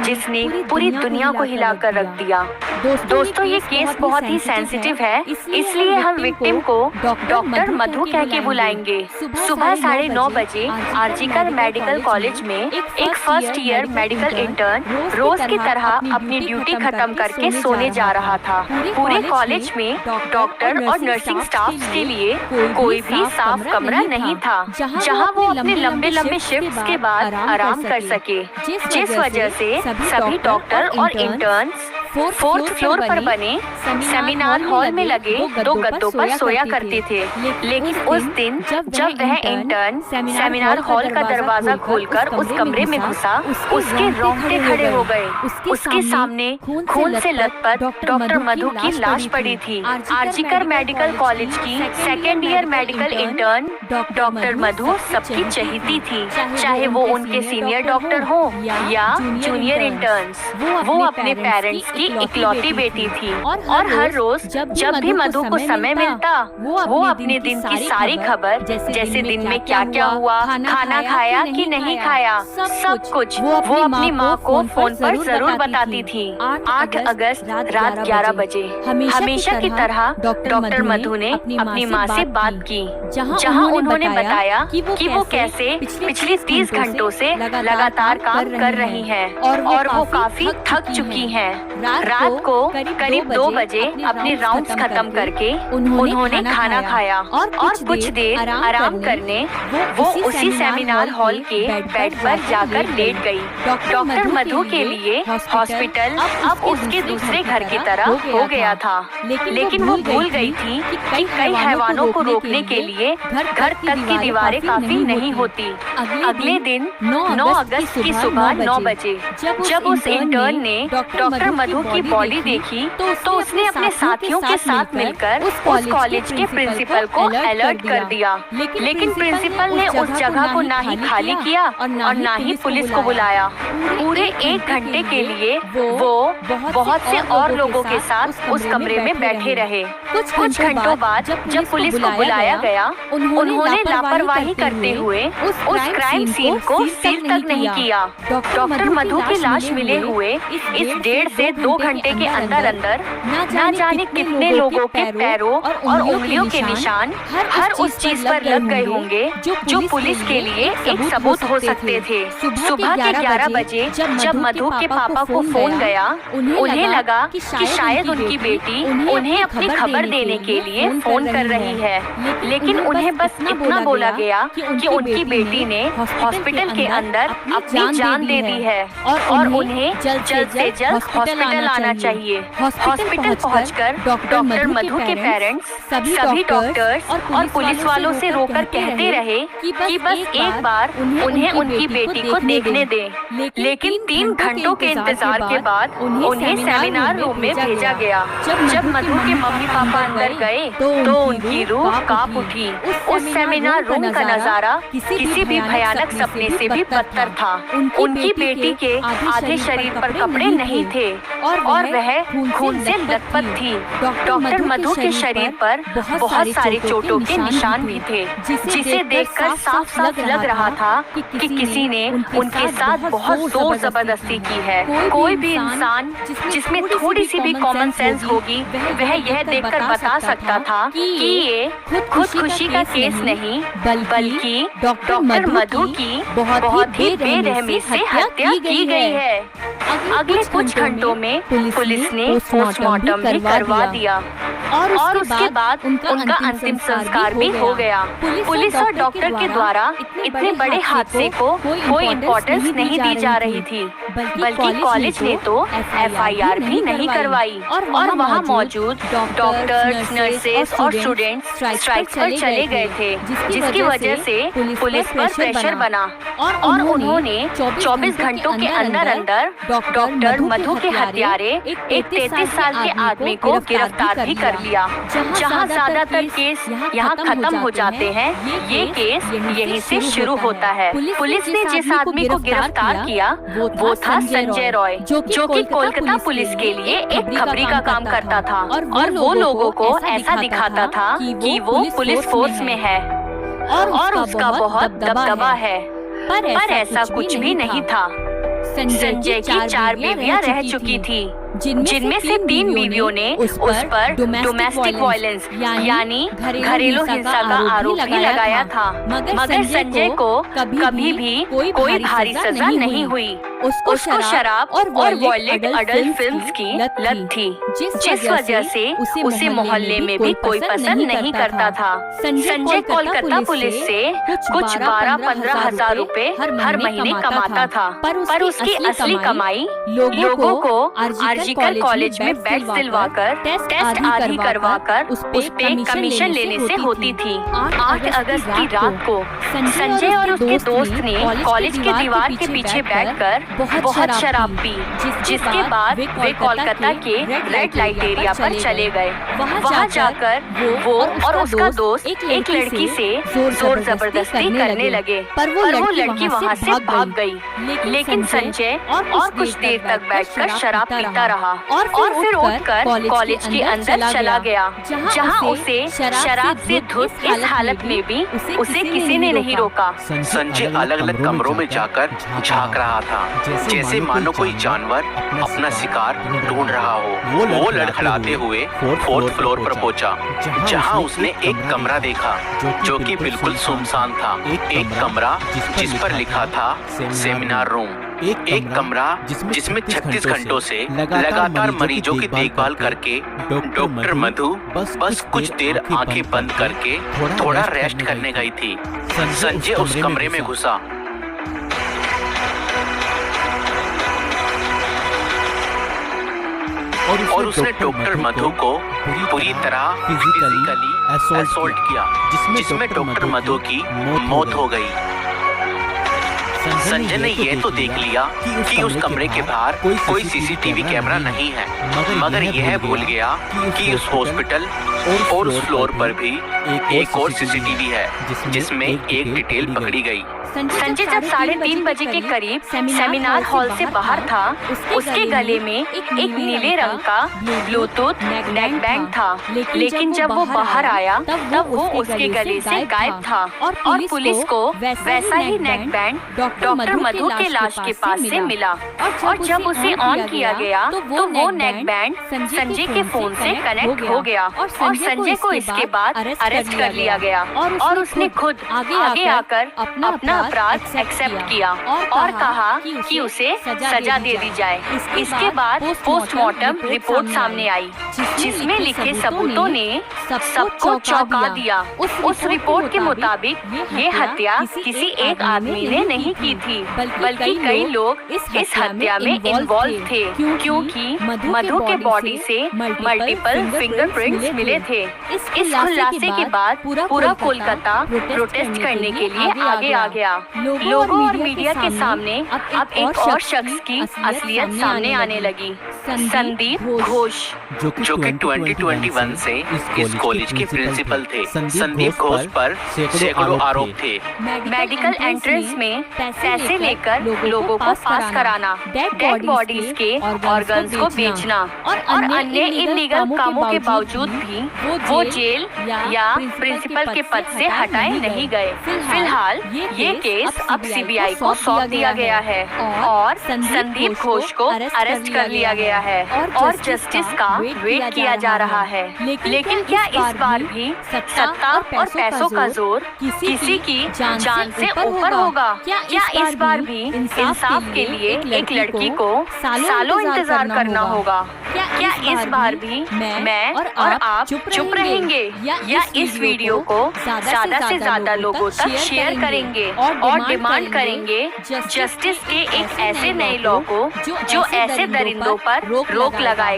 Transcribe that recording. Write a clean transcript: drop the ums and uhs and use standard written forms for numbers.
जिसने पूरी दुनिया को हिलाकर रख दिया। दोस्तों, ये केस बहुत ही सेंसिटिव है, इसलिए हम विक्टिम को डॉक्टर मधु कह के बुलाएंगे। सुबह 9:30 बजे आरजीकर मेडिकल कॉलेज में एक फर्स्ट ईयर मेडिकल इंटर्न रोज की तरह अपनी ड्यूटी खत्म करके सोने जा रहा था। पूरे कॉलेज में डॉक्टर और नर्सिंग स्टाफ के लिए कोई भी साफ कमरा नहीं था जहां वो अपने लंबे लंबे शिफ्ट्स के बाद आराम कर सके, जिस वजह से सभी डॉक्टर और इंटर्न्स फोर्थ फ्लोर पर बने सेमिनार हॉल में लगे 2 गद्दों पर सोया करते थे। लेकिन उस दिन जब वह इंटर्न सेमिनार हॉल का दरवाजा खोलकर उस कमरे में घुसा, उसके रोंगटे खड़े हो गए। उसके सामने खून से लथपथ डॉक्टर मधु की लाश पड़ी थी। आरजीकर मेडिकल कॉलेज की second year medical intern doctor Madhu सबकी चहेती थी, चाहे वो उनके सीनियर डॉक्टर हो या जूनियर इंटर्न्स। वो अपने पेरेंट्स की इकलौती बेटी थी और हर रोज जब भी मधु को समय मिलता, वो अपने दिन की सारी खबर, जैसे दिन में क्या क्या हुआ, खाना खाया कि नहीं खाया, सब कुछ वो अपनी माँ को फोन पर जरूर बताती थी। 8 अगस्त रात 11 बजे हमेशा की तरह डॉक्टर मधु ने अपनी माँ से बात की, जहाँ उन्होंने बताया कि वो कैसे पिछले 30 घंटों से लगातार काम कर रही हैं और वो काफी थक चुकी हैं। रात को करीब 2 बजे अपने राउंड्स खत्म करके उन्होंने खाना खाया और कुछ देर आराम करने वो उसी सेमिनार हॉल के बेड पर जाकर लेट गई। डॉक्टर मधु के लिए हॉस्पिटल अब उसके दूसरे घर की तरह हो गया था, लेकिन वो भूल गई थी कि कई हैवानों को रोकने के लिए घर तक की दीवारें काफी नहीं होती। अगले दिन 9 अगस्त की सुबह 9 बजे जब उस इंटर्न ने डॉक्टर मधु की बॉडी देखी तो उसने अपने साथियों के साथ मिलकर उस कॉलेज के प्रिंसिपल को अलर्ट कर दिया। लेकिन प्रिंसिपल ने उस जगह को ना ही खाली किया और ना ही पुलिस को बुलाया। पूरे 1 घंटे के लिए वो बहुत से और लोगों के साथ उस कमरे में बैठे रहे। कुछ घंटों बाद जब पुलिस को बुलाया गया, उन्होंने लापरवाही करते हुए उस क्राइम सीन को सील तक नहीं किया। डॉक्टर मधु की लाश मिले हुए इस 1.5 से 2 घंटे के अंदर न जाने कितने लोगों के पैरों और उंगलियों के निशान हर उस चीज पर लग गए होंगे जो पुलिस के लिए एक सबूत हो सकते थे। सुबह के 11 बजे जब मधु के पापा को फोन गया, उन्हें लगा कि शायद उनकी बेटी उन्हें अपनी खबर देने के लिए फोन कर रही है, लेकिन उन्हें बस इतना बोला गया कि उनकी बेटी ने हॉस्पिटल के अंदर अपनी जान दे दी है और उन्हें जल्द से जल्द हॉस्पिटल आना चाहिए। हॉस्पिटल पहुंचकर डॉक्टर मधु के पेरेंट्स सभी डॉक्टर्स और पुलिस वालों से रोकर कहते रहे कि बस एक बार उन्हें उनकी बेटी को देखने दें। लेकिन 3 घंटों के इंतजार के बाद उन्हें सेमिनार रूम में भेजा गया। जब मधु के मम्मी पापा अंदर गए तो उनकी रूह कांप उठी। उस सेमिनार रूम का नजारा किसी भी भयानक सपने से भी बदतर था। उनकी बेटी के आधे शरीर पर कपड़े नहीं थे और वह खून से लथपथ थी। डॉक्टर मधु के शरीर पर बहुत सारे चोटों के निशान भी थे, जिसे देखकर साफ लग रहा था कि किसी ने उनके साथ बहुत जोर जबरदस्ती की है। कोई भी इंसान जिसमें थोड़ी सी भी कॉमन सेंस होगी, वह यह देखकर बता सकता था कि ये खुदकुशी का केस नहीं, बल्कि डॉक्टर मधु की बहुत ही बेरहमी से हत्या की गई है। अगले कुछ घंटों में पुलिस ने पोस्टमार्टम भी करवा दिया और उसके बाद उनका अंतिम संस्कार भी हो गया। पुलिस और डॉक्टर के द्वारा इतने बड़े हादसे को कोई इम्पोर्टेंस नहीं दी जा रही थी, बल्कि कॉलेज ने तो FIR भी नहीं करवाई और वहाँ मौजूद डॉक्टर्स, नर्सेस और स्टूडेंट्स स्ट्राइक्स पर चले गए थे, जिसकी वजह से पुलिस पर प्रेशर बना और उन्होंने 24 घंटों के अंदर डॉक्टर मधु के हत्यारे एक 33 साल के आदमी को गिरफ्तार भी कर लिया। जहां ज्यादातर केस यहां खत्म हो जाते हैं, ये केस यहीं से शुरू होता है। पुलिस ने जिस आदमी को गिरफ्तार किया वो था संजय रॉय, जो कि कोलकाता पुलिस के लिए एक खबरी का काम करता था और वो लोगों को ऐसा दिखाता था कि वो पुलिस फोर्स में है और उसका बहुत दबदबा है, पर ऐसा कुछ भी नहीं था। संजय की 4 बीवियां रह चुकी थी, जिनमें से 3 बीवियों ने उस पर डोमेस्टिक वायलेंस यानी घरेलू हिंसा का आरोप भी लगाया था, मगर संजय को कभी भी कोई भारी सजा नहीं हुई। उसको शराब और वॉयलेट अडल्ट फिल्म्स की लत थी, जिस वजह से उसे मोहल्ले में भी कोई पसंद नहीं करता था। संजय कोलकाता पुलिस से कुछ 12-15 हजार रुपए हर महीने कमाता था, पर उसकी असली कमाई लोगों को आरजीकर कॉलेज में बेड्स दिलवाकर टेस्ट आदि करवाकर उस पे कमीशन लेने से होती थी। 8 अगस्त की रात को संजय और उसके दोस्त ने कॉलेज के दीवार के पीछे बैठकर बहुत शराब पी, जिसके बाद वे कोलकाता के रेड लाइट एरिया पर चले गए। वहाँ जाकर वो और उसका दोस्त एक लड़की से जोर जबरदस्ती करने लगे, पर वो लड़की वहाँ से भाग गई। लेकिन संजय और कुछ देर तक बैठकर शराब पीता रहा और फिर उठकर कॉलेज के अंदर चला गया, जहाँ उसे शराब से धुत इस हालत में भी उसे किसी ने नहीं रोका। संजय अलग अलग कमरों में जाकर झांक रहा था, जैसे मानो कोई जानवर अपना शिकार ढूंढ रहा हो। वो लड़खड़ाते हुए 4th फ्लोर पर पहुंचा, जहां उसने एक कमरा देखा जो कि बिल्कुल सुनसान था। एक कमरा जिस पर लिखा था सेमिनार रूम, एक कमरा जिसमें 36 घंटों से लगातार मरीजों की देखभाल करके डॉक्टर मधु बस कुछ देर आंखें बंद करके थोड़ा रेस्ट करने गई थी। संजय उस कमरे में घुसा और उसने डॉक्टर मधु को पूरी तरह फिजिकली असॉल्ट किया, जिसमें डॉक्टर मधु की मौत हो गई। संजय ने यह तो देख लिया कि उस कमरे के बाहर कोई सीसीटीवी कैमरा नहीं है, मगर यह भूल गया कि उस हॉस्पिटल और उस फ्लोर पर भी एक और सीसीटीवी है, जिसमें एक डिटेल पकड़ी गई। संजय जब 3:30 बजे के करीब सेमिनार हॉल से बाहर था, उसके गले में एक नीले रंग का ब्लूटूथ नेक बैंड था, लेकिन जब वो बाहर आया तब वो उसके गले से गायब था और पुलिस को वैसा ही नेक बैंड डॉक्टर मधु के लाश के पास से मिला। और जब उसे ऑन किया गया तो वो नेक बैंड संजय के फोन से कनेक्ट हो गया और संजय को इसके बाद अरेस्ट कर लिया गया और उसने खुद आगे आकर अपना अपराध एक्सेप्ट किया और कहा कि उसे सजा दे दी जाए। इसके बाद पोस्टमार्टम रिपोर्ट सामने आई, जिसमें लिखे सबूतों ने सबको चौंका दिया। उस रिपोर्ट के मुताबिक ये हत्या किसी एक आदमी ने नहीं की थी, बल्कि कई लोग इस हत्या में इन्वॉल्व थे, क्योंकि मधु के बॉडी से मल्टीपल फिंगरप्रिंट्स मिले थे। इस खुलासे के बाद पूरा कोलकाता प्रोटेस्ट करने के लिए आगे आ गया। लोगों और मीडिया के सामने अब एक और शख्स की असलियत सामने आने लगी, संदीप घोष, जो कि 2021 से इस कॉलेज के प्रिंसिपल थे। संदीप घोष पर सैकड़ों आरोप थे। मेडिकल एंट्रेंस में पैसे लेकर लोगों को पास कराना, डेड बॉडीज के ऑर्गन्स को बेचना और अन्य इल्लीगल कामों के बावजूद भी वो जेल या प्रिंसिपल के पद से हटाए नहीं गए। फिलहाल ये केस अब सीबीआई को सौंप दिया गया है और संदीप घोष को अरेस्ट कर लिया गया है और जस्टिस का वेट किया जा रहा है। लेकिन क्या इस बार भी सत्ता और पैसों का जोर किसी की जान से ऊपर होगा? क्या इस बार भी इंसाफ के लिए एक लड़की को सालों इंतजार करना होगा? क्या इस बार भी मैं और आप चुप रहेंगे या इस वीडियो को ज्यादा से ज्यादा लोगों तक शेयर करेंगे और डिमांड करेंगे जस्टिस के एक ऐसे नए लॉ को जो ऐसे दरिंदों पर रोक लगाए?